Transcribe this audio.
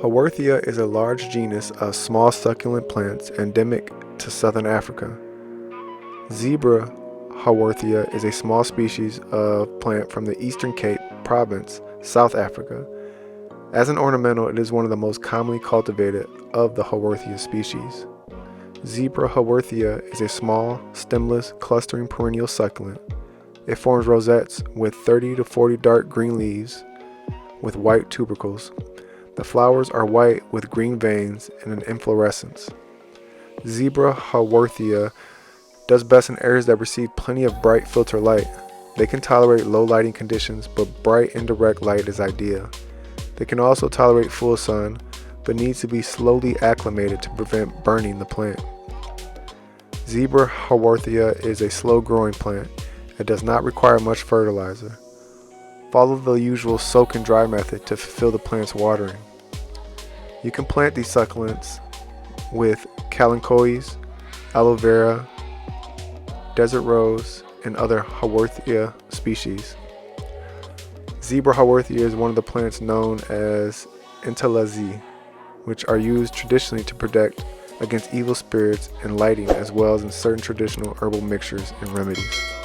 Haworthia is a large genus of small succulent plants endemic to southern Africa. Zebra Haworthia is a small species of plant from the Eastern Cape Province, South Africa. As an ornamental, it is one of the most commonly cultivated of the Haworthia species. Zebra Haworthia is a small, stemless, clustering perennial succulent. It forms rosettes with 30 to 40 dark green leaves with white tubercles. The flowers are white with green veins and an inflorescence. Zebra Haworthia does best in areas that receive plenty of bright filter light. They can tolerate low lighting conditions, but bright indirect light is ideal. They can also tolerate full sun, but needs to be slowly acclimated to prevent burning the plant. Zebra Haworthia is a slow-growing plant. It does not require much fertilizer. Follow the usual soak and dry method to fulfill the plant's watering. You can plant these succulents with kalanchoes, aloe vera, desert rose, and other Haworthia species. Zebra Haworthia is one of the plants known as entalazi, which are used traditionally to protect against evil spirits and lighting, as well as in certain traditional herbal mixtures and remedies.